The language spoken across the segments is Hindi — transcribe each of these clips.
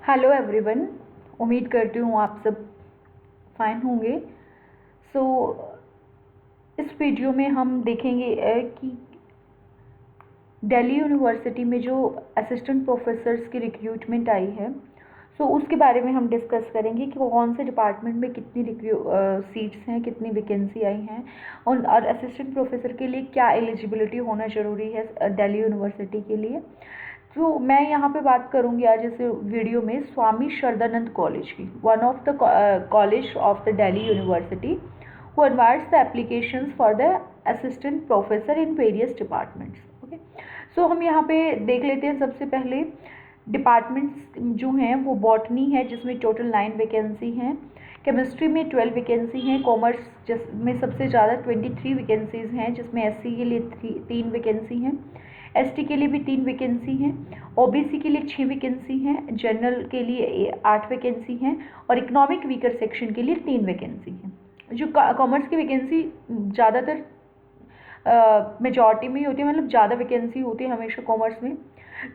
Hello everyone. उम्मीद करती हूँ आप सब फाइन होंगे। सो इस वीडियो में हम देखेंगे कि दिल्ली यूनिवर्सिटी में जो असिस्टेंट प्रोफेसर्स की रिक्रूटमेंट आई है, सो उसके बारे में हम डिस्कस करेंगे कि कौन से डिपार्टमेंट में कितनी सीट्स हैं, कितनी वैकेंसी आई हैं और असिस्टेंट प्रोफेसर के लिए क्या एलिजिबिलिटी होना ज़रूरी है दिल्ली यूनिवर्सिटी के लिए। तो मैं यहाँ पे बात करूँगी आज इस वीडियो में स्वामी श्रद्धानंद कॉलेज की, one of the college of the Delhi university who invites the applications for the assistant professor in various departments. Okay, so हम यहाँ पे देख लेते हैं। सबसे पहले डिपार्टमेंट्स जो हैं वो बॉटनी है जिसमें टोटल 9 वैकेंसी हैं, केमिस्ट्री में 12 वैकेंसी हैं, कॉमर्स जिसमें सबसे ज़्यादा 23 वैकेंसीज हैं जिसमें एससी के लिए 3 वैकेंसी हैं, एसटी के लिए भी 3 वैकेंसी हैं, ओबीसी के लिए 6 वैकेंसी हैं, जनरल के लिए 8 वैकेंसी हैं और इकोनॉमिक वीकर सेक्शन के लिए 3 वैकेंसी हैं। जो कॉमर्स की वैकेंसी ज़्यादातर मेजॉरिटी में ही होती है, मतलब ज़्यादा वैकेंसी होती है हमेशा कॉमर्स में।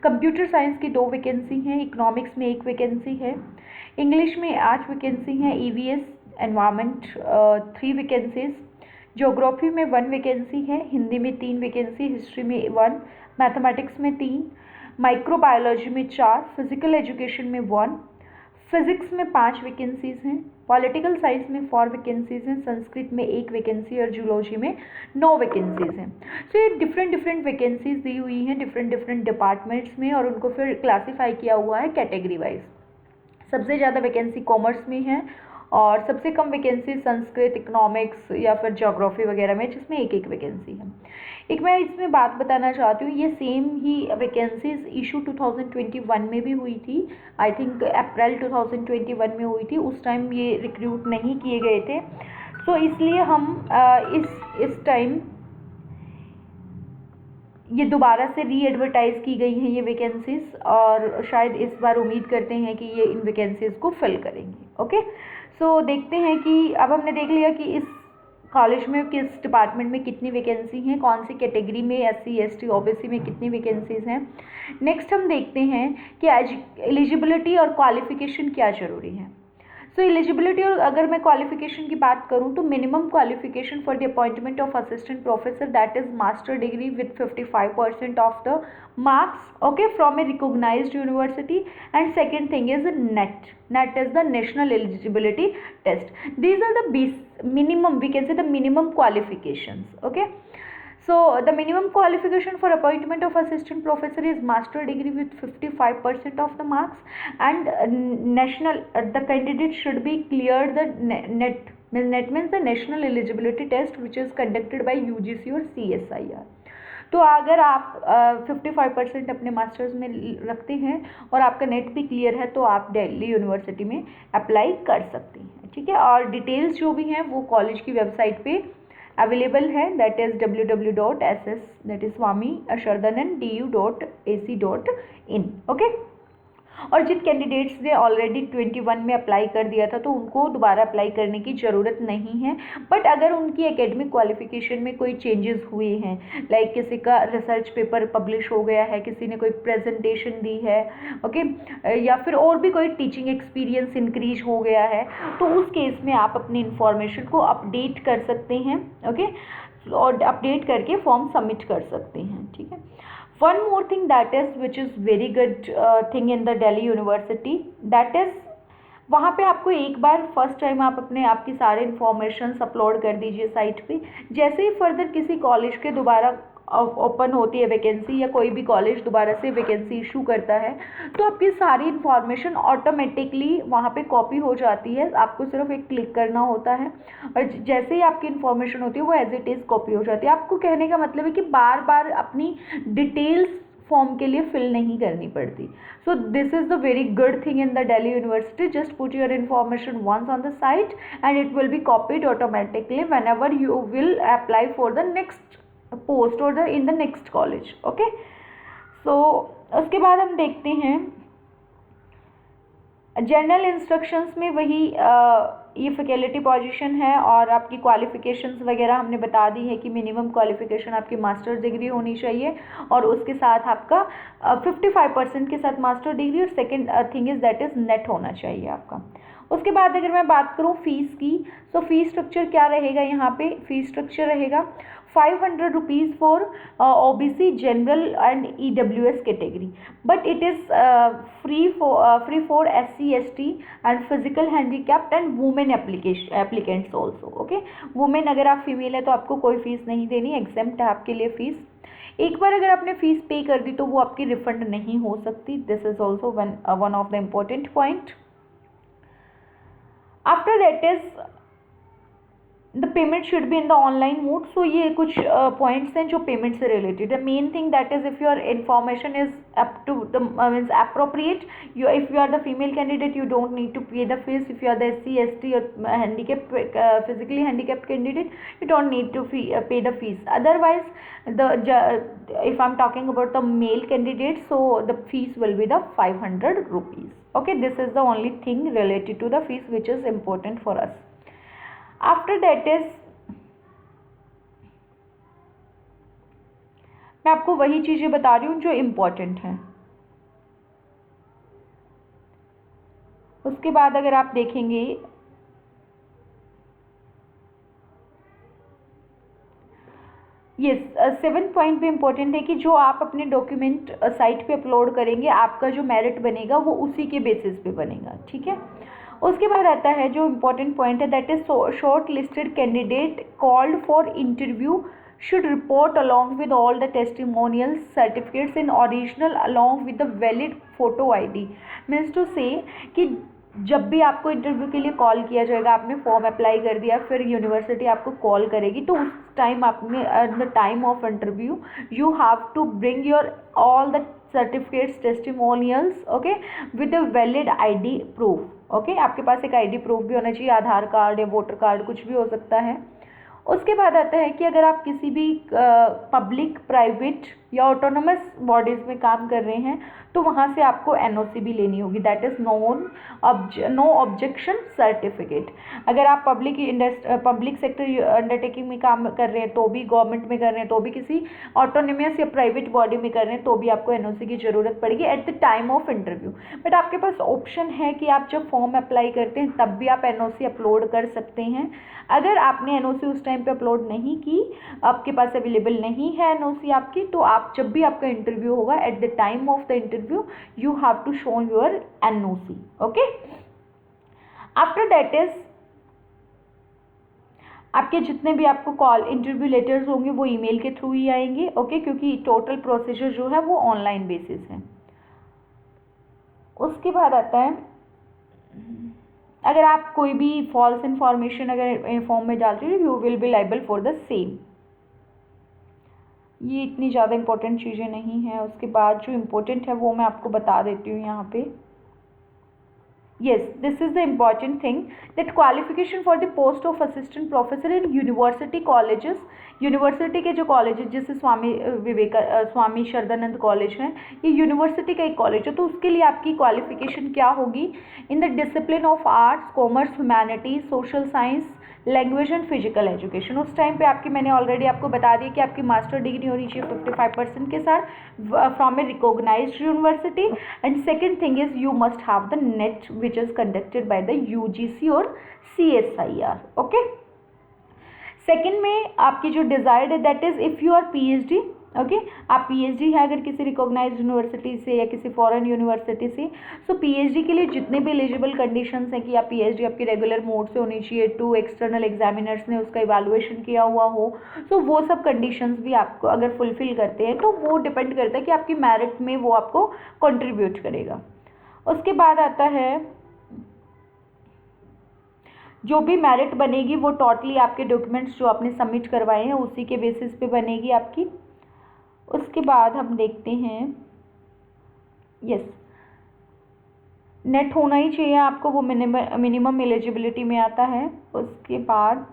कंप्यूटर साइंस की 2 वैकेंसी हैं, इकोनॉमिक्स में 1 वैकेंसी है, इंग्लिश में 8 वैकेंसी हैं, ईवीएस एनवायरनमेंट 3 वैकेंसीज, ज्योग्राफी में 1 वैकेंसी है, हिंदी में 3 वैकेंसी, हिस्ट्री में 1, मैथमेटिक्स में 3, माइक्रोबायोलॉजी में 4, फिजिकल एजुकेशन में 1, फिजिक्स में 5 वैकेंसीज हैं, पॉलिटिकल साइंस में 4 वैकेंसीज हैं, संस्कृत में 1 वैकेंसी और जूलॉजी में 9 वैकेंसीज हैं। सो ये डिफरेंट वैकेंसीज दी हुई हैं डिफरेंट डिपार्टमेंट्स में और उनको फिर क्लासीफाई किया हुआ है कैटेगरी वाइज। सबसे ज़्यादा वैकेंसी कॉमर्स में है और सबसे कम वैकेंसी संस्कृत, इकोनॉमिक्स या फिर ज्योग्राफी वगैरह में, जिसमें 1 वैकेंसी है। एक मैं इसमें बात बताना चाहती हूँ, ये सेम ही वैकेंसीज इशू 2021 में भी हुई थी। आई थिंक अप्रैल 2021 में हुई थी। उस टाइम ये रिक्रूट नहीं किए गए थे, सो इसलिए हम इस टाइम ये दोबारा से री एडवर्टाइज़ की गई हैं ये वैकेंसीज और शायद इस बार उम्मीद करते हैं कि ये इन वैकेंसीज को फिल करेंगे। ओके, सो देखते हैं कि अब हमने देख लिया कि इस कॉलेज में किस डिपार्टमेंट में कितनी वैकेंसी हैं, कौन सी कैटेगरी में एससी एसटी ओबीसी में कितनी वैकेंसीज हैं। नेक्स्ट हम देखते हैं कि एलिजिबिलिटी और क्वालिफिकेशन क्या ज़रूरी है। सो एलिजिबिलिटी, और अगर मैं क्वालिफिकेशन की बात करूं तो minimum qualification for the appointment of assistant professor that is master degree with 55% of the marks, okay, from a recognised university. And second thing is net is the national eligibility test. These are the minimum, we can say the minimum qualifications. Okay, so the minimum qualification for appointment of assistant professor is master degree with 55% of the marks, and the candidate should be cleared the net means the national eligibility test which is conducted by UGC or CSIR. तो अगर आप 55% अपने मास्टर्स में रखते हैं और आपका नेट भी क्लियर है तो आप दिल्ली यूनिवर्सिटी में अप्लाई कर सकते हैं। ठीक है, और डिटेल्स जो भी हैं वो कॉलेज की वेबसाइट पे अवेलेबल है, that is www.ss that is Swami Shraddhanand du.ac.in। Okay, और जिन कैंडिडेट्स ने ऑलरेडी 21 में अप्लाई कर दिया था तो उनको दोबारा अप्लाई करने की ज़रूरत नहीं है। बट अगर उनकी एकेडमिक क्वालिफिकेशन में कोई चेंजेस हुए हैं, लाइक किसी का रिसर्च पेपर पब्लिश हो गया है, किसी ने कोई प्रेजेंटेशन दी है, ओके, या फिर और भी कोई टीचिंग एक्सपीरियंस इंक्रीज हो गया है, तो उस केस में आप अपनी इंफॉर्मेशन को अपडेट कर सकते हैं। ओके, और अपडेट करके फॉर्म सबमिट कर सकते हैं। ठीक है, one more thing that is which is very good thing in the Delhi University, that is वहाँ पे आपको एक बार फर्स्ट टाइम आप अपने आपकी सारे इन्फॉर्मेशन अपलोड कर दीजिए साइट पे। जैसे ही फर्दर किसी कॉलेज के दोबारा ओपन होती है वैकेंसी या कोई भी कॉलेज दोबारा से वैकेंसी इशू करता है तो आपकी सारी इन्फॉर्मेशन ऑटोमेटिकली वहाँ पे कॉपी हो जाती है। आपको सिर्फ एक क्लिक करना होता है और जैसे ही आपकी इन्फॉर्मेशन होती है वो एज इट इज़ कॉपी हो जाती है। आपको कहने का मतलब है कि बार बार अपनी डिटेल्स फॉर्म के लिए फिल नहीं करनी पड़ती। So this is the very good thing in the Delhi University. Just put your information once on the site and it will be copied automatically whenever you will apply for the next post और in the next college. Okay, so उसके बाद हम देखते हैं जनरल इंस्ट्रक्शंस में वही ये फैकल्टी पोजीशन है, और आपकी क्वालिफिकेशंस वगैरह हमने बता दी है कि मिनिमम क्वालिफिकेशन आपकी मास्टर्स डिग्री होनी चाहिए, और उसके साथ आपका 55% के साथ मास्टर डिग्री, और second thing is that is net होना चाहिए आपका। उसके बाद अगर मैं बात करूँ फीस की, तो फीस स्ट्रक्चर क्या रहेगा यहाँ पे? फीस स्ट्रक्चर रहेगा 500 rupees for OBC general and EWS category, but it is free for SC ST and physical handicapped and women applicants also. Okay, women अगर आप फीमेल है तो आपको कोई फीस नहीं देनी, एग्जेम्प्ट है आपके लिए फीस। एक बार अगर आपने फीस पे कर दी तो वो आपकी रिफंड नहीं हो सकती। This is also one of the important point. After that is the payment should be in the online mode. So ये कुछ पॉइंट्स हैं जो पेमेंट से रिलेटेड है। Main thing that is if your information is up to the means appropriate, you if you are the female candidate you don't need to pay the fees. If you are the SC ST और handicap physically handicapped candidate you don't need to pay the fees. Otherwise, if I'm talking about the male candidates, so the fees will be the 500 rupees. Okay, this is the only thing related to the fees which is important for us. After that is, मैं आपको वही चीज़ें बता रही हूँ जो इम्पोर्टेंट हैं। उसके बाद अगर आप देखेंगे, यस, 7th पॉइंट भी इम्पोर्टेंट है कि जो आप अपने डॉक्यूमेंट साइट पे अपलोड करेंगे, आपका जो मेरिट बनेगा वो उसी के बेसिस पे बनेगा, ठीक है। उसके बाद आता है जो इम्पोर्टेंट पॉइंट है, that is short listed candidate called for interview should report along with all the testimonials certificates in original along with the valid photo ID। Means to say कि जब भी आपको इंटरव्यू के लिए कॉल किया जाएगा, आपने फॉर्म अप्लाई कर दिया, फिर यूनिवर्सिटी आपको कॉल करेगी, तो उस टाइम आपने the time of interview you have to bring your all the certificates testimonials, okay, with a valid ID proof. Okay, आपके पास एक ID प्रूफ भी होना चाहिए, आधार कार्ड या वोटर कार्ड कुछ भी हो सकता है। उसके बाद आता है कि अगर आप किसी भी पब्लिक, प्राइवेट या ऑटोनोमस बॉडीज़ में काम कर रहे हैं तो वहाँ से आपको NOC भी लेनी होगी, that is no objection certificate. अगर आप पब्लिक सेक्टर अंडरटेकिंग में काम कर रहे हैं तो भी, गवर्नमेंट में कर रहे हैं तो भी, किसी ऑटोनोमस या प्राइवेट बॉडी में कर रहे हैं तो भी आपको NOC की ज़रूरत पड़ेगी eight the time of interview. But आपके पास ऑप्शन है कि आप जब फॉर्म अप्लाई करते हैं तब भी आप NOC अपलोड कर सकते हैं। अगर आपने NOC उस टाइम पे अपलोड नहीं की, आपके पास अवेलेबल नहीं है NOC आपकी, तो आप जब भी आपका इंटरव्यू होगा, at the time of the interview you have to show your NOC। Okay, after that is आपके जितने भी आपको कॉल इंटरव्यू लेटर्स होंगे वो ईमेल के थ्रू ही आएंगे। ओके, क्योंकि टोटल प्रोसीजर जो है वो ऑनलाइन बेसिस है। उसके बाद आता है, अगर आप कोई भी फॉल्स इंफॉर्मेशन अगर फॉर्म में डालते हो, you will be liable for the same. ये इतनी ज़्यादा इंपॉर्टेंट चीज़ें नहीं हैं। उसके बाद जो इम्पोर्टेंट है वो मैं आपको बता देती हूँ यहाँ पे। Yes, this is the important thing that qualification for the post of assistant professor in university colleges, university के जो कॉलेज जैसे स्वामी श्रद्धानंद कॉलेज है, ये यूनिवर्सिटी का एक कॉलेज है, तो उसके लिए आपकी क्वालिफिकेशन क्या होगी? In the discipline of arts, commerce, humanities, social science, language and physical education. उस टाइम पे आपकी, मैंने ऑलरेडी आपको बता दिया कि आपकी मास्टर डिग्री होनी चाहिए 55% के साथ from a recognised university. And second thing is you must have the net which is conducted by the UGC और CSIR। ओके, सेकेंड में आपकी जो डिजायर्ड है that is if you are PhD। ओके, आप PhD है अगर किसी रिकॉग्नाइज्ड यूनिवर्सिटी से या किसी फॉरेन यूनिवर्सिटी से, सो PhD के लिए जितने भी एलिजिबल कंडीशंस हैं कि आप PhD आपकी रेगुलर मोड से होनी चाहिए, 2 एक्सटर्नल एग्जामिनर्स ने उसका इवैल्यूएशन किया हुआ हो, सो वो सब कंडीशंस भी आपको अगर फुलफिल करते हैं तो वो डिपेंड करता है कि आपकी मेरिट में वो आपको कंट्रीब्यूट करेगा। उसके बाद आता है जो भी मेरिट बनेगी वो टोटली आपके डॉक्यूमेंट्स जो आपने सबमिट करवाए हैं उसी के बेसिस पे बनेगी आपकी। उसके बाद हम देखते हैं, यस, नेट होना ही चाहिए आपको, वो मिनिमम एलिजिबिलिटी में आता है। उसके बाद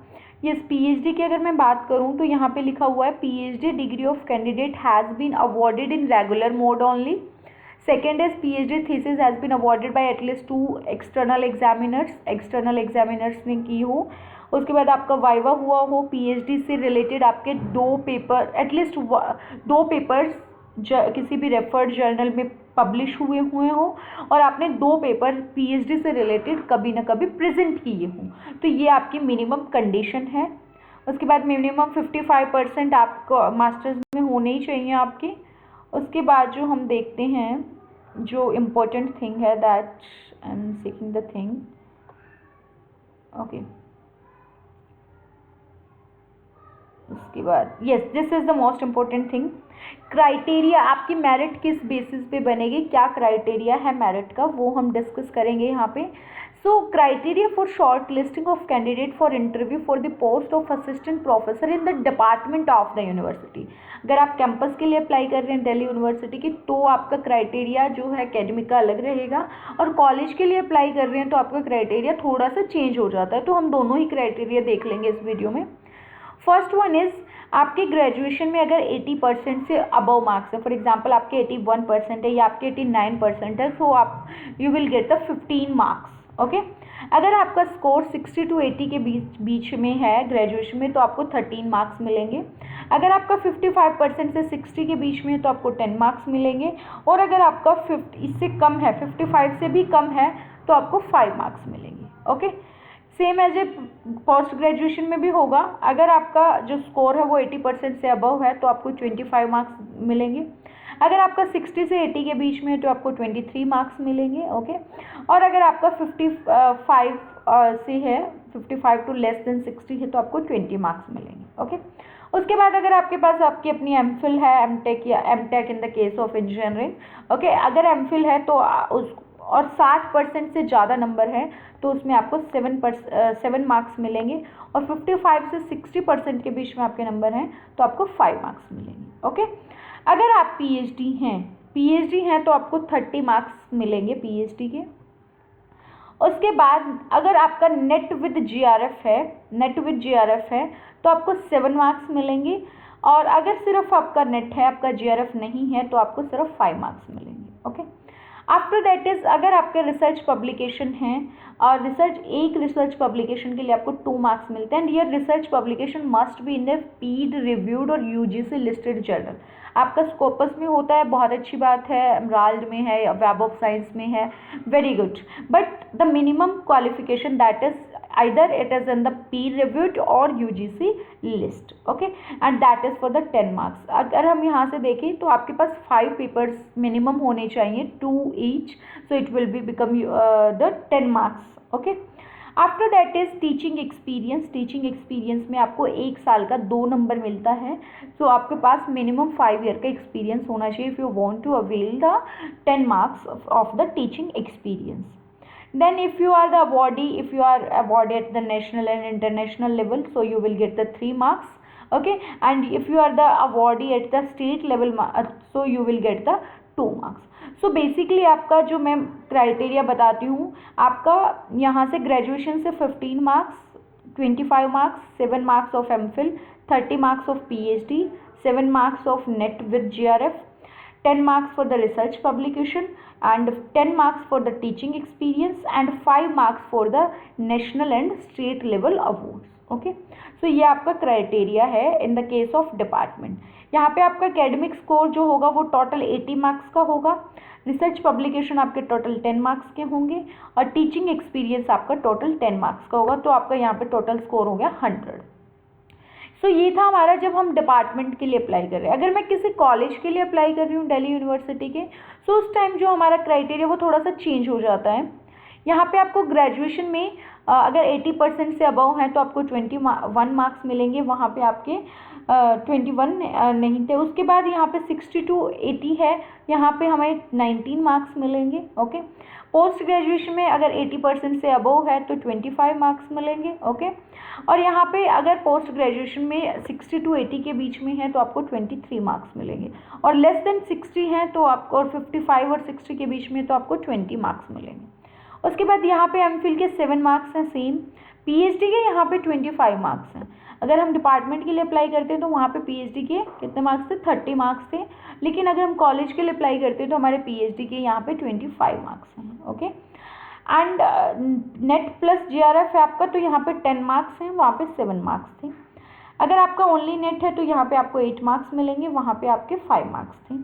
यस, PhD की अगर मैं बात करूं तो यहाँ पे लिखा हुआ है PhD degree of candidate has been awarded in regular mode only, second is PhD thesis has been awarded by at least 2 external examiners ने की हो। उसके बाद आपका वाइवा हुआ हो, PhD से रिलेटेड आपके 2 पेपर एटलीस्ट 2 पेपर्स किसी भी रेफर्ड जर्नल में पब्लिश हुए हो और आपने 2 पेपर PhD से रिलेटेड कभी ना कभी प्रेजेंट किए हों, तो ये आपकी मिनिमम कंडीशन है। उसके बाद मिनिमम 55% आपको मास्टर्स में होने ही चाहिए आपके। उसके बाद जो हम देखते हैं जो इम्पोर्टेंट थिंग है that I am seeking the thing, okay, उसके बाद yes this is the most important thing, criteria आपकी मेरिट किस बेसिस पे बनेगी, क्या क्राइटेरिया है मेरिट का वो हम डिस्कस करेंगे यहाँ पे। So criteria for shortlisting of candidate for interview for the post of assistant professor in the department of the university. अगर आप कैंपस के लिए अप्लाई कर रहे हैं दिल्ली यूनिवर्सिटी की तो आपका क्राइटेरिया जो है एकेडमिक का अलग रहेगा, और कॉलेज के लिए अप्लाई कर रहे हैं तो आपका क्राइटेरिया थोड़ा सा चेंज हो जाता है। तो हम दोनों ही क्राइटेरिया देख लेंगे इस वीडियो में। फर्स्ट वन इज आपके ग्रेजुएशन में अगर 80% से अबव मार्क्स है, फॉर एग्जांपल आपके 81% है या आपके 89% है, तो आप you will get the 15 marks. Okay, अगर आपका स्कोर 60 to 80 के बीच में है ग्रेजुएशन में तो आपको 13 मार्क्स मिलेंगे। अगर आपका 55% से 60 के बीच में है तो आपको 10 मार्क्स मिलेंगे, और अगर आपका 50 इससे कम है, 55 से भी कम है, तो आपको 5 मार्क्स मिलेंगे। Okay, same as a post graduation में भी होगा। अगर आपका जो स्कोर है वो 80% से अबव है तो आपको 25 मार्क्स मिलेंगे। अगर आपका 60 से 80 के बीच में है तो आपको 23 मार्क्स मिलेंगे। ओके, और अगर आपका 55 से है, 55 टू लेस देन 60 है तो आपको 20 मार्क्स मिलेंगे। ओके, उसके बाद अगर आपके पास आपकी अपनी MPhil है, MTech या MTech in the case of engineering, okay, अगर MPhil है तो उस और 60% से ज़्यादा नंबर है तो उसमें आपको 7 मार्क्स मिलेंगे, और 55 से 60% के बीच में आपके नंबर हैं तो आपको 5 मार्क्स मिलेंगे। ओके, अगर आप PhD हैं तो आपको 30 मार्क्स मिलेंगे PhD के। उसके बाद अगर आपका नेट विद GRF है तो आपको 7 मार्क्स मिलेंगे, और अगर सिर्फ आपका नेट है, आपका GRF नहीं है, तो आपको सिर्फ 5 मार्क्स मिलेंगे। ओके, आफ्टर दैट इज अगर आपके रिसर्च पब्लिकेशन है और एक रिसर्च पब्लिकेशन के लिए आपको 2 मार्क्स मिलते हैं, एंड ये research publication must be in a peer reviewed और UGC लिस्टेड जर्नल। आपका स्कोपस में होता है, बहुत अच्छी बात है, एमराल्ड में है, वेब ऑफ साइंस में है, very good, but the minimum qualification that is either it is in the peer reviewed or UGC list, okay, and that is for the 10 marks। अगर हम यहाँ से देखें तो आपके पास 5 पेपर्स मिनिमम होने चाहिए, 2 each, so it will be become the 10 marks। okay, after that is teaching experience में आपको 1 साल का 2 नंबर मिलता है, सो आपके पास मिनिमम 5 ईयर का एक्सपीरियंस होना चाहिए if you want to avail the 10 marks of the teaching experience. Then if you are awarded at the national and international level, so you will get the 3 marks, okay, and if you are the awardee at the state level, so you will get the 2 marks। so basically आपका जो मैं क्राइटेरिया बताती हूँ, आपका यहाँ से ग्रेजुएशन से 15 marks, 25 marks, 7 marks of MPhil, 30 marks of PhD, 7 marks of net with GRF, 10 marks for the research publication, and 10 marks for the teaching experience, and 5 marks for the national and state level awards। Okay, so ये आपका क्राइटेरिया है in the case of department. यहाँ पे आपका एकेडमिक स्कोर जो होगा वो टोटल 80 मार्क्स का होगा, रिसर्च पब्लिकेशन आपके टोटल 10 मार्क्स के होंगे, और टीचिंग एक्सपीरियंस आपका टोटल 10 मार्क्स का होगा, तो आपका यहाँ पे टोटल स्कोर हो गया 100। सो ये था हमारा जब हम डिपार्टमेंट के लिए अप्लाई कर रहे हैं। अगर मैं किसी कॉलेज के लिए अप्लाई कर रही हूँ दिल्ली यूनिवर्सिटी के, सो उस टाइम जो हमारा क्राइटेरिया वो थोड़ा सा चेंज हो जाता है। यहाँ पे आपको ग्रेजुएशन में अगर 80% से अबव हैं तो आपको 21 मार्क्स मिलेंगे, वहाँ पे आपके 21 नहीं थे। उसके बाद यहाँ पे 60 to 80 है, यहाँ पे हमें 19 मार्क्स मिलेंगे। ओके, पोस्ट ग्रेजुएशन में अगर 80% से अबव है तो 25 मार्क्स मिलेंगे। ओके, और यहाँ पे अगर पोस्ट ग्रेजुएशन में 60 to 80 के बीच में है तो आपको 23 मार्क्स मिलेंगे, और लेस देन 60 हैं तो आपको, और 55 और 60 के बीच में तो आपको 20 मार्क्स मिलेंगे। उसके बाद यहाँ पे MPhil के 7 मार्क्स हैं सेम, PhD के यहाँ पे 25 मार्क्स हैं। अगर हम डिपार्टमेंट के लिए अप्लाई करते हैं तो वहाँ पे पीएचडी के कितने मार्क्स थे, 30 मार्क्स थे। लेकिन अगर हम कॉलेज के लिए अप्लाई करते हैं तो हमारे पीएचडी के यहाँ पे 25 मार्क्स हैं। Okay, and net plus GRF है आपका, तो यहाँ पे 10 मार्क्स हैं, वहाँ पे 7 मार्क्स थे। अगर आपका ओनली नेट है तो यहाँ पे आपको 8 मार्क्स मिलेंगे, वहाँ पे आपके 5 मार्क्स थे।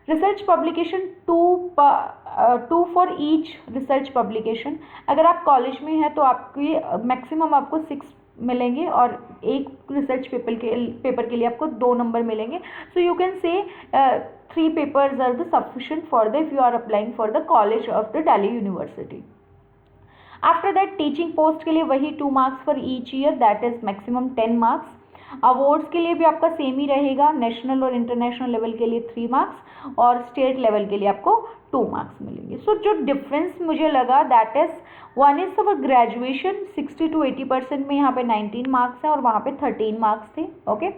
Research publication 2 for each research publication. अगर आप कॉलेज में हैं तो आपकी मैक्सिमम आपको 6 मिलेंगे और एक रिसर्च पेपर के लिए आपको 2 नंबर मिलेंगे। So you can say 3 papers are the sufficient for the if you are applying for the college of the Delhi university. After that teaching post के लिए वही 2 marks for each year, that is maximum 10 marks. Awards के लिए भी आपका सेम ही रहेगा, नेशनल और इंटरनेशनल लेवल के लिए 3 मार्क्स और स्टेट लेवल के लिए आपको 2 मार्क्स मिलेंगे। सो जो डिफरेंस मुझे लगा that is one is our graduation 60 to 80% में यहाँ पे 19 मार्क्स हैं और वहाँ पे 13 मार्क्स थे। ओके,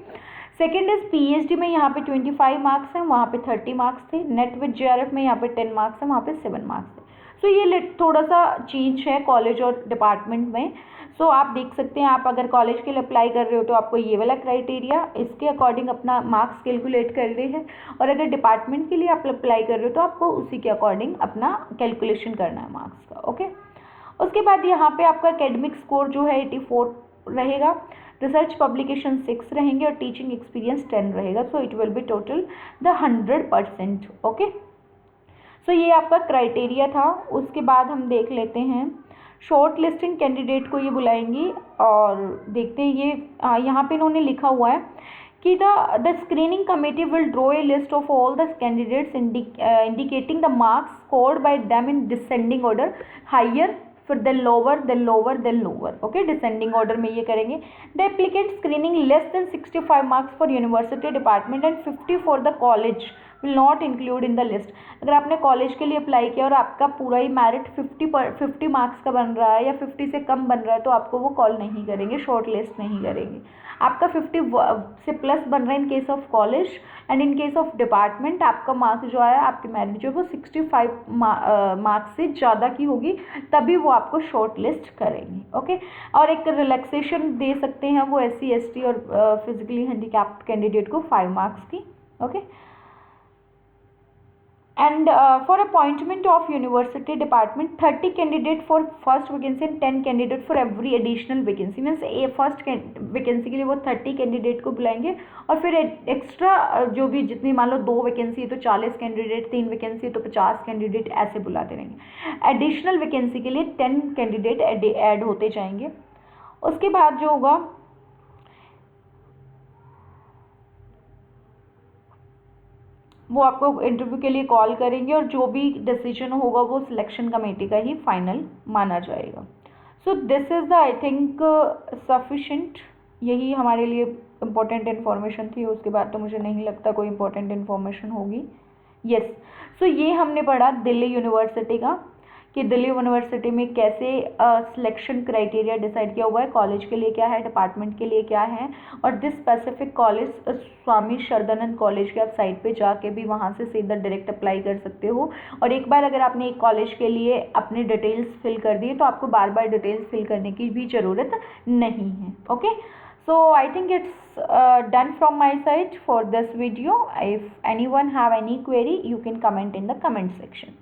सेकेंड इज पीएचडी में यहाँ पे 25 मार्क्स हैं, वहाँ पे 30 मार्क्स थे। नेट विद जेआरएफ में यहाँ पे 10 मार्क्स हैं, वहाँ पे 7 मार्क्स थे। सो ये थोड़ा सा चेंज है कॉलेज और डिपार्टमेंट में। सो आप देख सकते हैं, आप अगर कॉलेज के लिए अप्लाई कर रहे हो तो आपको ये वाला क्राइटेरिया इसके अकॉर्डिंग अपना मार्क्स कैलकुलेट कर रहे हैं, और अगर डिपार्टमेंट के लिए आप अप्लाई कर रहे हो तो आपको उसी के अकॉर्डिंग अपना कैलकुलेशन करना है मार्क्स का। ओके, उसके बाद यहाँ पे आपका एकेडमिक स्कोर जो है 84 रहेगा, रिसर्च पब्लिकेशन 6 रहेंगे और टीचिंग एक्सपीरियंस 10 रहेगा। So it will be total the 100%। Okay, so ये आपका क्राइटेरिया था। उसके बाद हम देख लेते हैं शॉर्ट लिस्टिंग कैंडिडेट को ये बुलाएंगी और देखते हैं ये यहाँ पे इन्होंने लिखा हुआ है कि the screening committee will draw a list of all the candidates indicating the marks scored by them in descending order, higher फिर the lower the lower the lower. Okay, descending order में ये करेंगे। The applicant screening less than 65 marks for university department and 50 for the college will not include in the list. अगर आपने कॉलेज के लिए अप्लाई किया और आपका पूरा ही मेरिट 50 मार्क्स का बन रहा है या 50 से कम बन रहा है तो आपको वो कॉल नहीं करेंगे, शॉर्ट लिस्ट नहीं करेंगे। आपका 50 से प्लस बन रहा है in case of college, and in case of department आपका मार्क्स जो है, आपकी मेरिट जो है वो 65 मार्क्स से ज़्यादा की होगी, तभी वो आपको शॉर्ट लिस्ट करेंगे। ओके, और एक रिलैक्सेशन दे सकते हैं वो SC ST और फिजिकली हैंडीकैप्ड कैंडिडेट को 5 मार्क्स की। Okay, and for appointment of university department 30 candidate for first vacancy and 10 candidate for every additional vacancy, means a first vacancy के लिए वो 30 candidate को बुलाएंगे और फिर एक्स्ट्रा जो भी जितनी मान लो 2 वैकेंसी है तो 40 कैंडिडेट, 3 वैकेंसी है तो 50 कैंडिडेट, ऐसे बुलाते रहेंगे। एडिशनल वैकेंसी के लिए 10 कैंडिडेट ऐड होते जाएंगे। उसके बाद जो होगा वो आपको इंटरव्यू के लिए कॉल करेंगे और जो भी डिसीजन होगा वो सिलेक्शन कमेटी का ही फाइनल माना जाएगा। So this is the I think sufficient, यही हमारे लिए इम्पोर्टेंट इन्फॉर्मेशन थी। उसके बाद तो मुझे नहीं लगता कोई इम्पोर्टेंट इन्फॉर्मेशन होगी। यस, सो ये हमने पढ़ा दिल्ली यूनिवर्सिटी का कि दिल्ली यूनिवर्सिटी में कैसे सिलेक्शन क्राइटेरिया डिसाइड किया हुआ है, कॉलेज के लिए क्या है, डिपार्टमेंट के लिए क्या है, और this specific college Swami Shraddhanand college के आप साइट पे जाके भी वहाँ से सीधा डायरेक्ट अप्लाई कर सकते हो। और एक बार अगर आपने एक कॉलेज के लिए अपनी डिटेल्स फिल कर दी तो आपको बार बार डिटेल्स फिल करने की भी ज़रूरत नहीं है। Okay, so I think it's done from my side for this video. If anyone have any query, you can comment in the comment section.